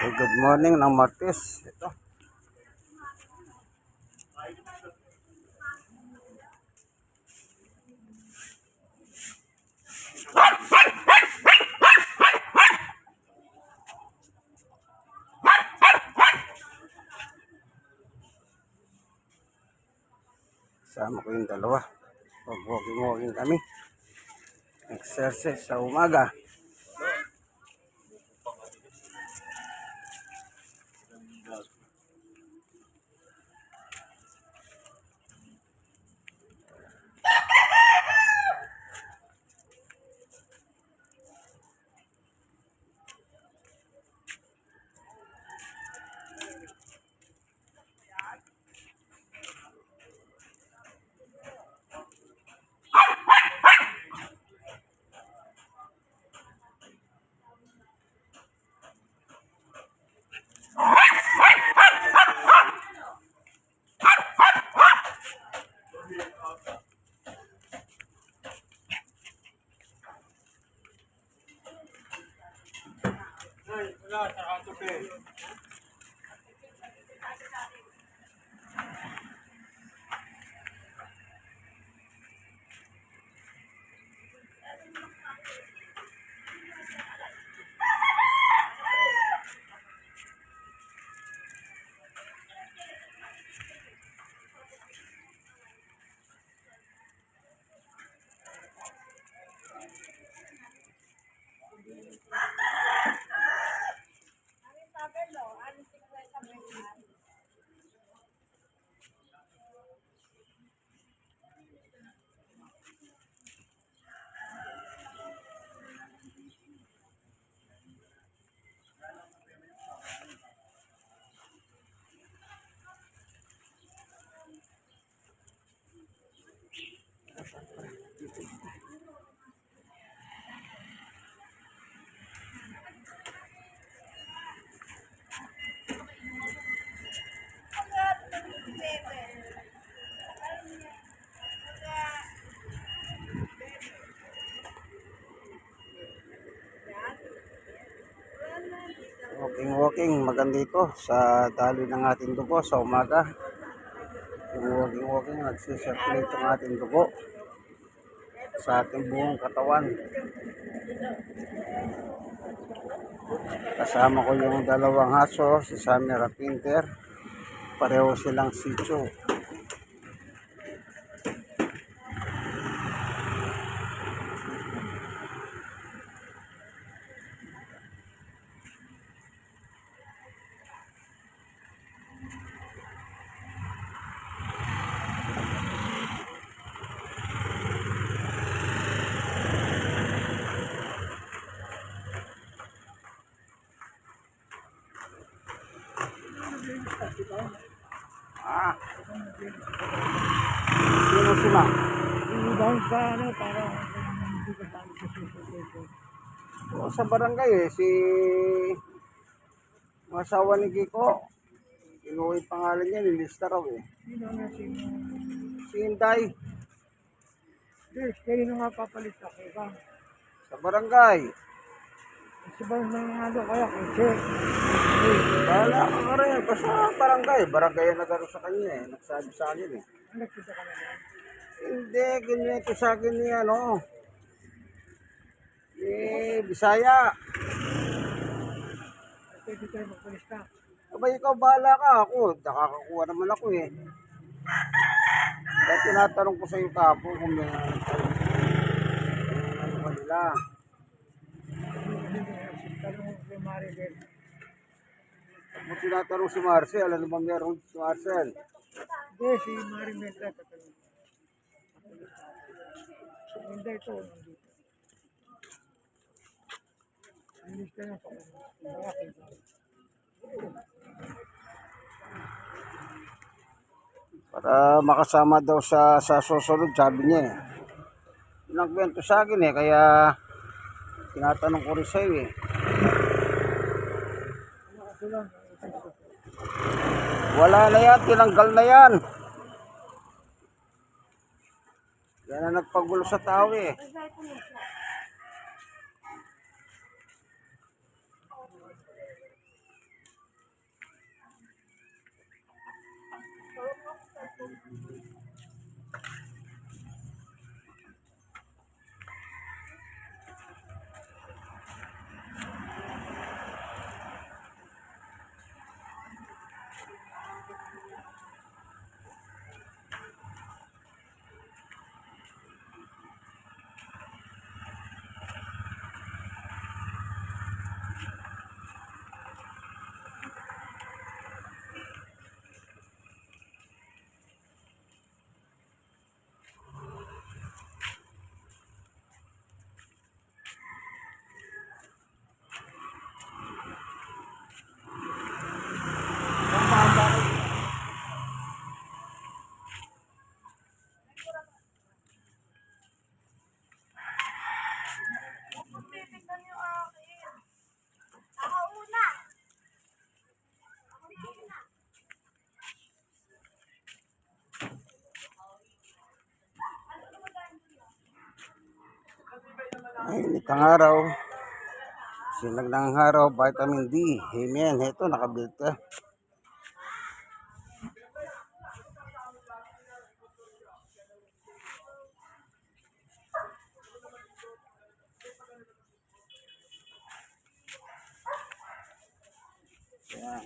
Okay, good morning ng Martes. Ito. Sama ko yung dalawa. Pag-walking kami. Exercise sa umaga. Walking maganda ito sa daloy ng ating dugo sa umaga. Yung walking nagsisirculate ang ating dugo sa ating buong katawan. Kasama ko yung dalawang aso, si Sammy Rapinter. Pareho silang Shih Tzu. Sino sila? Doon sa ano, para hindi ka talo sa susunod. Sa barangay si asawa ni Kiko. Kinuha yung pangalan niya, nilista raw Sino na sino? Si Inday, Kayo na nga papalit ako ba? sa barangay. Kasi ba nang ano kaya kasi? Bahala ka rin, basta barangay. Barangay ang nagaro sa kanya nagsabi sa akin Nagkita ka na ba? Hindi, ganyan ito sa akin ni Bisaya. Pwede tayo magpalis na. Abay, ikaw bahala ka. Ako, nakakakuha naman ako Kaya tinatanong ko sa iyo kapo kung may ano ba nila. Tanong ko kay Maribel. Kung tinatanong si Marcel, ano ba meron si Marcel? Hindi, si Maribel na tatanong. Hindi ito, nandito. Inis ka na pa. Bakit? Para makasama daw sa susunod, sabi niya Nagkwento sa akin kaya tinatanong ko rin sa'yo Wala na yan, tinanggal na yan. Yan na nagpagulo sa tao Mainit ang araw. Sinag ng araw, vitamin D. Amen. Ito, nakabuild ka. Yan.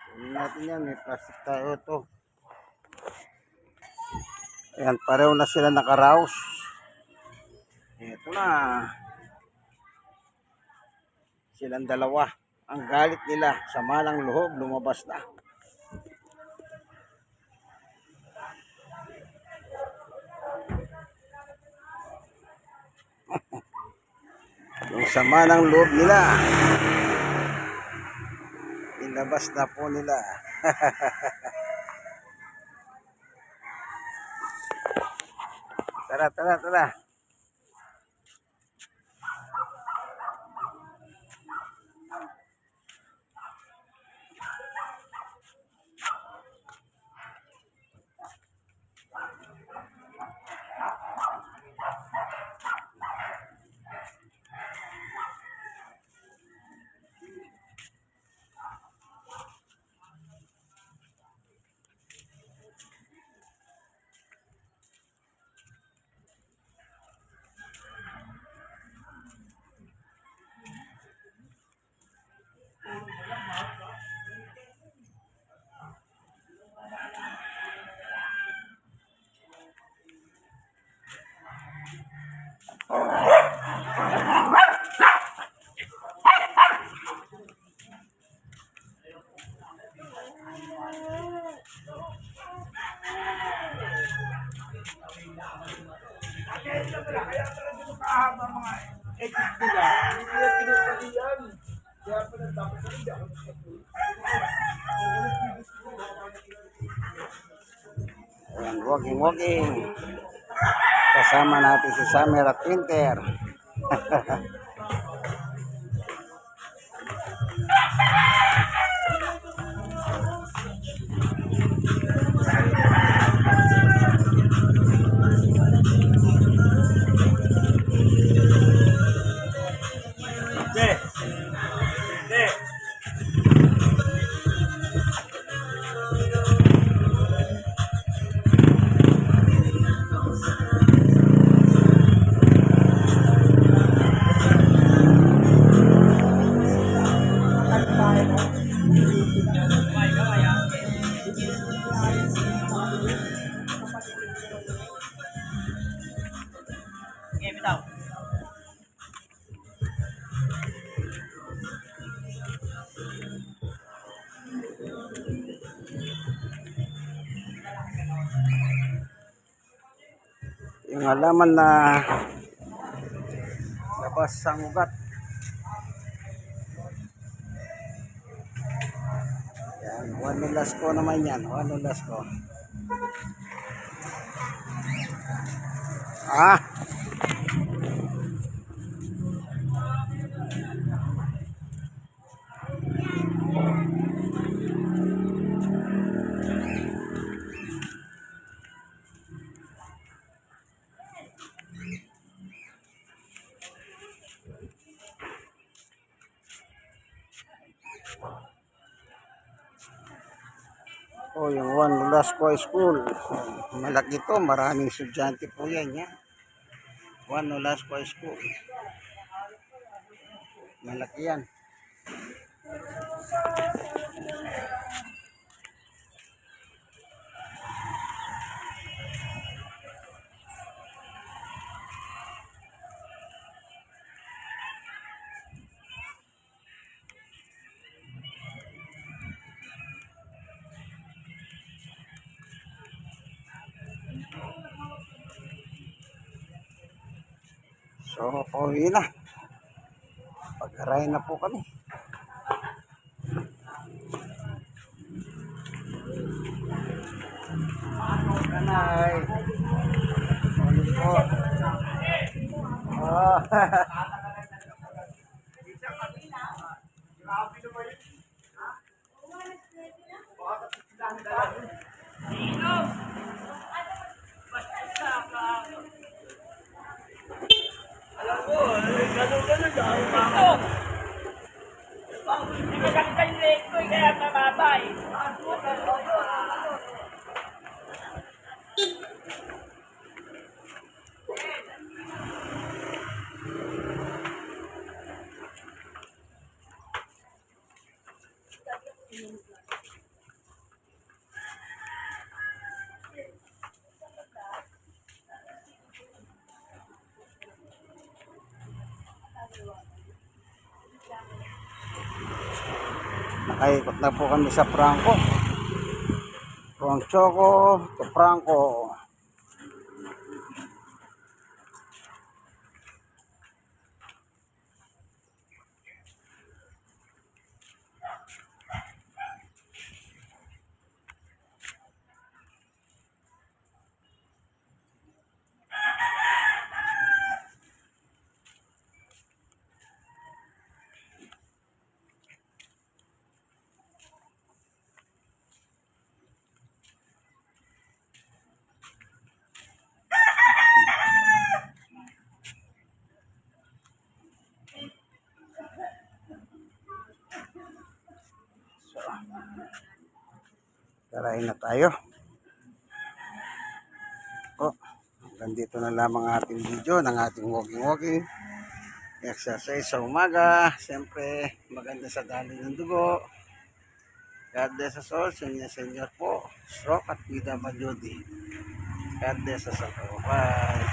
Kunin natin yan. May plastic tayo ito. Ayan, pareho na sila nakaraos. Ito na. Silang dalawa. Ang galit nila, sama ng loob, lumabas na. Yung sama ng loob nila, inabas na po nila. Tara, tara, tara. Ayan, walking, walking. Kasama natin si Summer at Winter. Yung halaman na labas ang ugat. Yan, Juan Nolasco naman yan. Juan Nolasco. Ah! Oh, yung Juan Nolasco School. Malaki to, maraming estudyante po yan. Yan. Juan Nolasco School. Malaki yan. So, pauwi na. Pag-aray na po kami. Kanay. Pauwi po. Oh. Alam mo, Nakaikot na po kami sa Franco. From Choco to Franco. Tarayin na tayo. Hanggang dito na lamang ang ating video ng ating walking exercise sa umaga. Siyempre, maganda sa daloy ng dugo. God bless us all. Senyor po. Stroke at PWD. God bless us all. Bye.